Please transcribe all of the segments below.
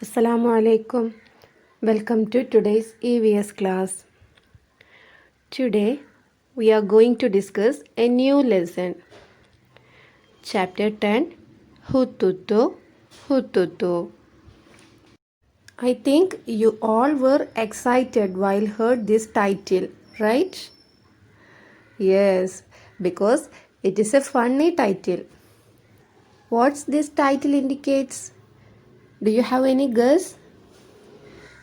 Assalamu alaikum. Welcome to today's EVS class. Today we are going to discuss a new lesson. Chapter 10 Hututu Hututu. I think you all were excited while heard this title, right? Yes, because it is a funny title. What's this title indicates? Do you have any guess?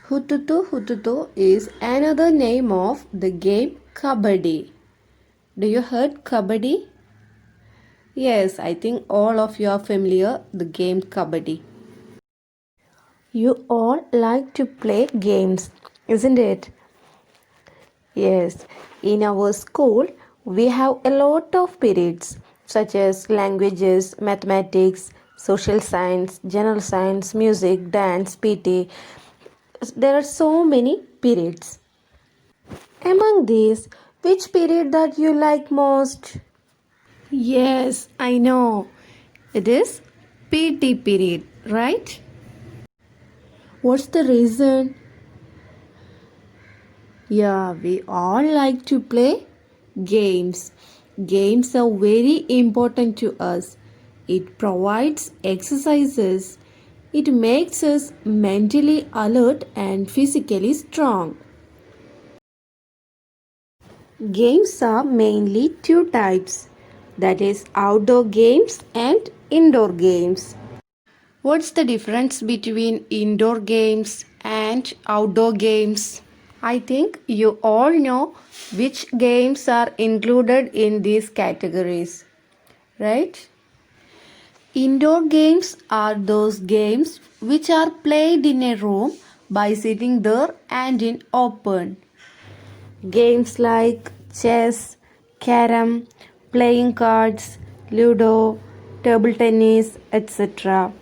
Hututu Hututu is another name of the game Kabaddi. Do you heard Kabaddi? Yes, I think all of you are familiar the game Kabaddi. You all like to play games, isn't it? Yes, in our school we have a lot of periods such as languages, mathematics, social science, general science, music, dance, PT. There are so many periods. Among these, which period that you like most? Yes, I know. It is PT period, right? What's the reason? Yeah, we all like to play games. Games are very important to us. It provides exercises. It makes us mentally alert and physically strong. Games are mainly two types, that is outdoor games and indoor games. What's the difference between indoor games and outdoor games? I think you all know which games are included in these categories, right? Indoor games are those games which are played in a room by sitting there and in open. Games like chess, carom, playing cards, ludo, table tennis, etc.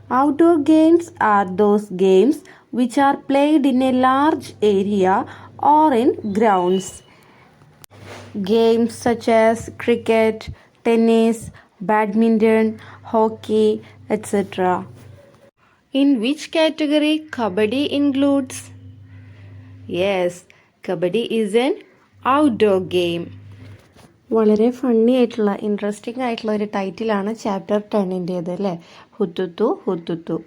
Outdoor games are those games which are played in a large area or in grounds. Games such as cricket, tennis, badminton, hockey, etc. In which category Kabaddi includes? Yes, Kabaddi is an outdoor game. വളരെ funny ആയിട്ടുള്ള interesting ആയിട്ടുള്ള ഒരു ടൈറ്റിലാണ് chapter 10-ൻ്റേത് അല്ലേ? ഹുത്തുത്തു ഹുത്തുത്തു.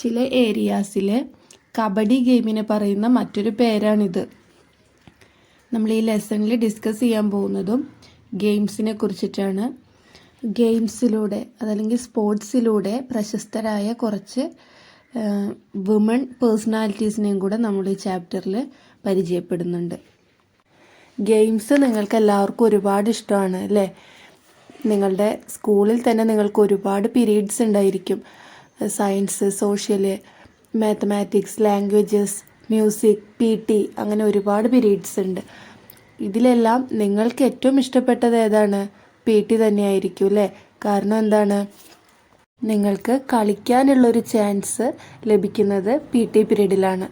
ചില ഏരിയാസിൽ കബഡി ഗെയിമിനെ പറയുന്ന മറ്റൊരു പേരാണിത്. നമ്മൾ ഈ ലെസണിൽ ഡിസ്കസ് ചെയ്യാൻ പോകുന്നതും ഗെയിംസിനെ കുറിച്ചിട്ടാണ്. ഗെയിംസിലൂടെ അതല്ലെങ്കിൽ സ്പോർട്സിലൂടെ പ്രശസ്തരായ കുറച്ച് വുമൺ പേഴ്സണാലിറ്റീസിനെയും കൂടെ നമ്മൾ ഈ ചാപ്റ്ററിൽ പരിചയപ്പെടുന്നുണ്ട്. ഗെയിംസ് നിങ്ങൾക്ക് എല്ലാവർക്കും ഒരുപാട് ഇഷ്ടമാണ് അല്ലേ? നിങ്ങളുടെ സ്കൂളിൽ തന്നെ നിങ്ങൾക്ക് ഒരുപാട് പീരീഡ്സ് ഉണ്ടായിരിക്കും. Science, social, mathematics, languages, music, PT അങ്ങനെ ഒരുപാട് പീരീഡ്സ് ഉണ്ട്. ഇതിലെല്ലാം നിങ്ങൾക്ക് ഏറ്റവും ഇഷ്ടപ്പെട്ടത് ഏതാണ്? PT തന്നെയായിരിക്കും അല്ലേ? കാരണം എന്താണ്? നിങ്ങൾക്ക് കളിക്കാനുള്ളൊരു ചാൻസ് ലഭിക്കുന്നത് PT പീരീഡിലാണ്.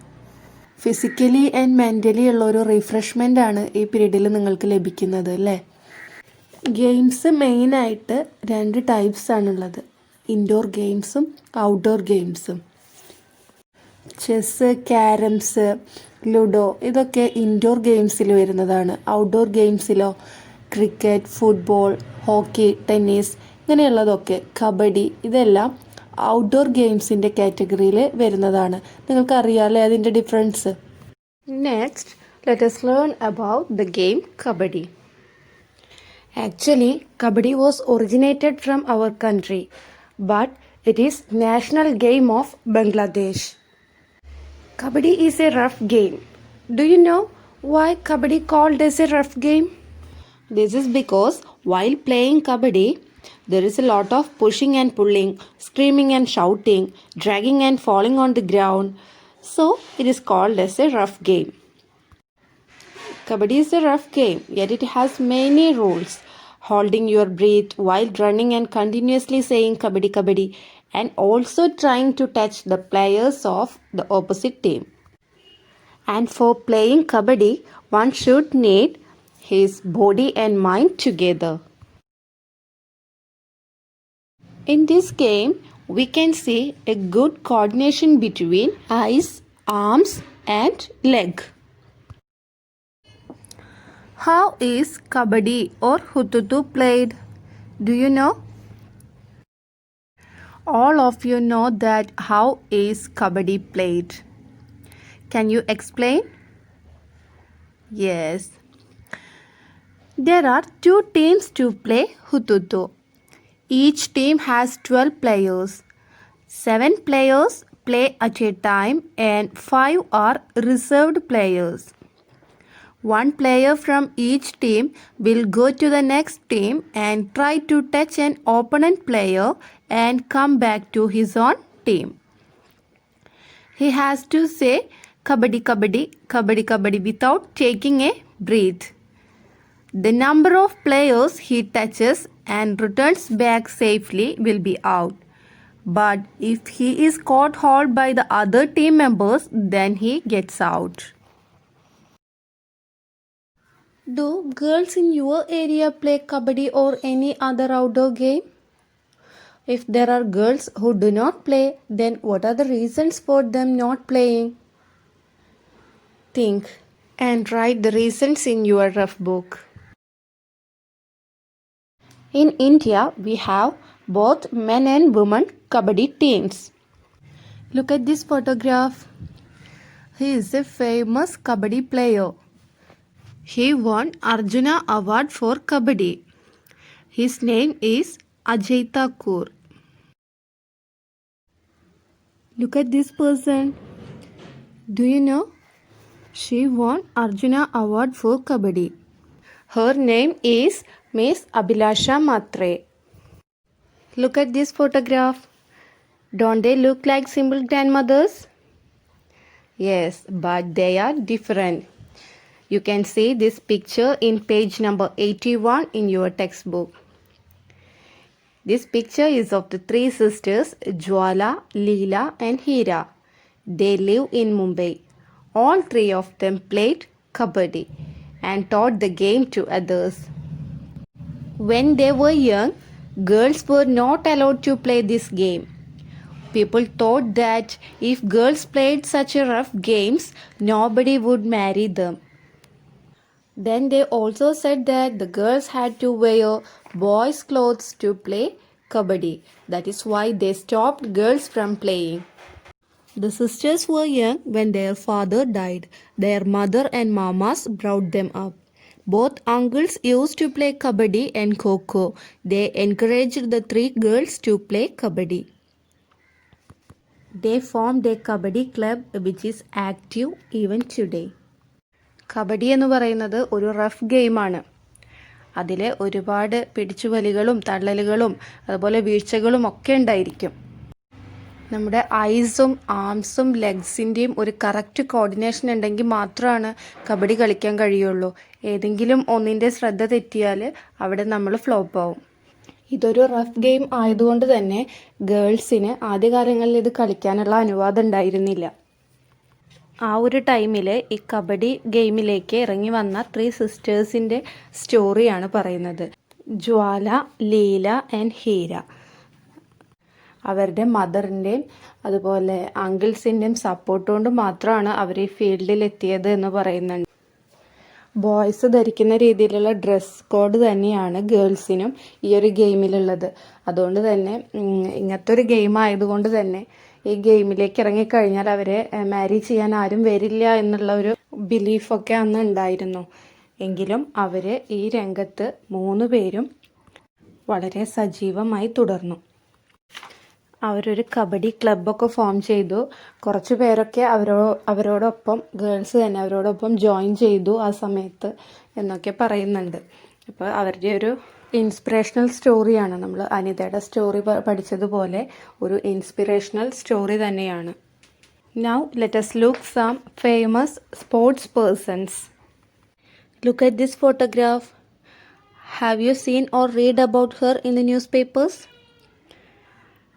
ഫിസിക്കലി ആൻഡ് മെൻ്റലി ഉള്ളൊരു റിഫ്രഷ്മെൻ്റ് ആണ് ഈ പീരീഡിൽ നിങ്ങൾക്ക് ലഭിക്കുന്നത് അല്ലേ? ഗെയിംസ് മെയിനായിട്ട് 2 ടൈപ്സ് ആണുള്ളത്, ഇൻഡോർ ഗെയിംസും ഔട്ട്ഡോർ ഗെയിംസും. ചെസ്സ്, ക്യാരംസ്, ലുഡോ ഇതൊക്കെ ഇൻഡോർ ഗെയിംസിൽ വരുന്നതാണ്. ഔട്ട്ഡോർ ഗെയിംസിലോ ക്രിക്കറ്റ്, ഫുട്ബോൾ, ഹോക്കി, ടെന്നീസ് ഇങ്ങനെയുള്ളതൊക്കെ, കബഡി ഇതെല്ലാം ഔട്ട്ഡോർ ഗെയിംസിൻ്റെ കാറ്റഗറിയിൽ വരുന്നതാണ്. നിങ്ങൾക്കറിയാമല്ലേ അതിൻ്റെ difference? Next let us learn about the game Kabaddi. Actually, Kabaddi was originated from our country, but it is national game of Bangladesh. Kabaddi is a rough game. Do you know why Kabaddi called as a rough game? This is because while playing Kabaddi, there is a lot of pushing and pulling, screaming and shouting, dragging and falling on the ground. So, it is called as a rough game. Kabaddi is a rough game, yet it has many rules. Holding your breath while running and continuously saying Kabaddi Kabaddi, and also trying to touch the players of the opposite team. And for playing Kabaddi, one should need his body and mind together. In this game, we can see a good coordination between eyes, arms and leg. How is Kabaddi or Hututu played? Do you know? All of you know that how is Kabaddi played. Can you explain? Yes. There are 2 teams to play Hututu. Each team has 12 players. 7 players play at a time and 5 are reserved players. One player from each team will go to the next team and try to touch an opponent player and come back to his own team. He has to say Kabaddi Kabaddi Kabaddi Kabaddi without taking a breath. The number of players he touches and returns back safely will be out. But if he is caught hold by the other team members, then he gets out. Do girls in your area play Kabaddi or any other outdoor game? If there are girls who do not play, then what are the reasons for them not playing? Think and write the reasons in your rough book. In India, we have both men and women Kabaddi teams. Look at this photograph. He is a famous Kabaddi player. He won Arjuna Award for Kabaddi. His name is Ajay Thakur. Look at this person. Do you know? She won Arjuna Award for Kabaddi. Her name is Miss Abhilasha Matre. Look at this photograph. Don't they look like simple grandmothers? Yes, but they are different. You can see this picture in page number 81 in your textbook. This picture is of the 3 sisters Jwala, Leela and Hira. They live in Mumbai. All 3 of them played Kabaddi and taught the game to others. When they were young, girls were not allowed to play this game. People thought that if girls played such rough games, nobody would marry them. Then they also said that the girls had to wear boys' clothes to play Kabaddi. That is why they stopped girls from playing. The sisters were young when their father died. Their mother and mamas brought them up. Both uncles used to play Kabaddi and Kho-Kho. They encouraged the 3 girls to play Kabaddi. They formed a Kabaddi club which is active even today. Kabaddi എന്ന് പറയുന്നത് ഒരു rough ഗെയിമാണ്. അതിൽ ഒരുപാട് പിടിച്ചുവലികളും തള്ളലുകളും അതുപോലെ വീഴ്ചകളും ഒക്കെ ഉണ്ടായിരിക്കും. നമ്മുടെ ഐസും ആംസും ലെഗ്സിൻ്റെയും ഒരു കറക്റ്റ് കോർഡിനേഷൻ ഉണ്ടെങ്കിൽ മാത്രമാണ് കബഡി കളിക്കാൻ കഴിയുള്ളൂ. ഏതെങ്കിലും ഒന്നിൻ്റെ ശ്രദ്ധ തെറ്റിയാൽ അവിടെ നമ്മൾ ഫ്ലോപ്പ് ആവും. ഇതൊരു റഫ് ഗെയിം ആയതുകൊണ്ട് തന്നെ ഗേൾസിന് ആദ്യകാലങ്ങളിൽ ഇത് കളിക്കാനുള്ള അനുവാദം ഉണ്ടായിരുന്നില്ല. ആ ഒരു ടൈമിൽ ഈ കബഡി ഗെയിമിലേക്ക് ഇറങ്ങി വന്ന 3 സിസ്റ്റേഴ്സിൻ്റെ സ്റ്റോറിയാണ് പറയുന്നത്. ജ്വാല, ലീല ആൻഡ് ഹീര. അവരുടെ മദറിൻ്റെയും അതുപോലെ അങ്കിൾസിൻ്റെയും സപ്പോർട്ട് കൊണ്ട് മാത്രമാണ് അവർ ഈ ഫീൽഡിൽ എത്തിയത് എന്ന് പറയുന്നുണ്ട്. ബോയ്സ് ധരിക്കുന്ന രീതിയിലുള്ള ഡ്രസ് കോഡ് തന്നെയാണ് ഗേൾസിനും ഈ ഒരു ഗെയിമിലുള്ളത്. അതുകൊണ്ട് തന്നെ ഇങ്ങനത്തെ ഒരു ഗെയിം ആയതുകൊണ്ട് തന്നെ ഈ ഗെയിമിലേക്ക് ഇറങ്ങിക്കഴിഞ്ഞാൽ അവരെ മാരി ചെയ്യാൻ ആരും വരില്ല എന്നുള്ള ഒരു ബിലീഫൊക്കെ അന്ന് ഉണ്ടായിരുന്നു. എങ്കിലും അവർ ഈ രംഗത്ത് 3 പേരും വളരെ സജീവമായി തുടർന്നു. അവരൊരു കബഡി ക്ലബ്ബൊക്കെ ഫോം ചെയ്തു. കുറച്ച് പേരൊക്കെ അവരോടൊപ്പം ഗേൾസ് തന്നെ അവരോടൊപ്പം ജോയിൻ ചെയ്തു ആ സമയത്ത് എന്നൊക്കെ പറയുന്നുണ്ട്. അപ്പോൾ അവരുടെ ഒരു ഇൻസ്പിറേഷണൽ സ്റ്റോറിയാണ്. നമ്മൾ അനിതയുടെ സ്റ്റോറി പഠിച്ചതുപോലെ ഒരു ഇൻസ്പിറേഷണൽ സ്റ്റോറി തന്നെയാണ്. Now let us look some famous sports persons. Look at this photograph. Have you seen or read about her in the newspapers?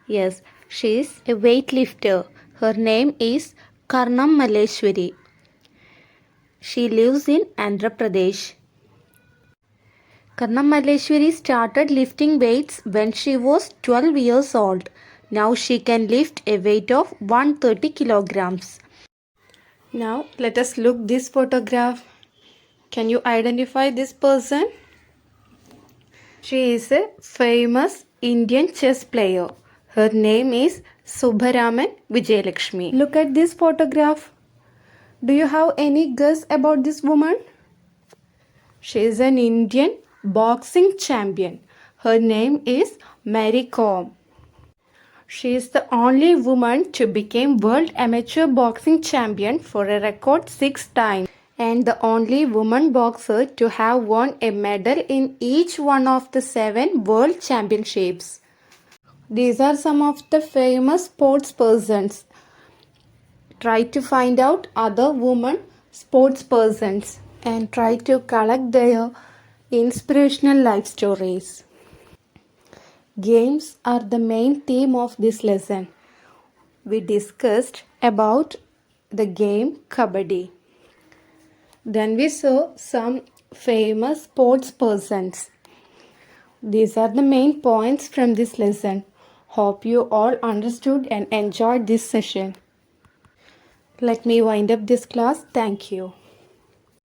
Yes, she is a weightlifter. Her name is Karnam Malleshwari. She lives in Andhra Pradesh. Karnam Malleshwari started lifting weights when she was 12 years old. Now she can lift a weight of 130 kilograms. Now let us look this photograph. Can you identify this person? She is a famous Indian chess player. Her name is Subharaman Vijayalakshmi. Look at this photograph. Do you have any guess about this woman? She is an Indian boxing champion. Her name is Mary Kom. She is the only woman to become world amateur boxing champion for a record 6 times and the only woman boxer to have won a medal in each one of the 7 world championships. These are some of the famous sports persons. Try to find out other women sports persons and try to collect their inspirational life stories. Games are the main theme of this lesson. We discussed about the game Kabaddi. Then we saw some famous sports persons. These are the main points from this lesson. Hope you all understood and enjoyed this session. Let me wind up this class. Thank you.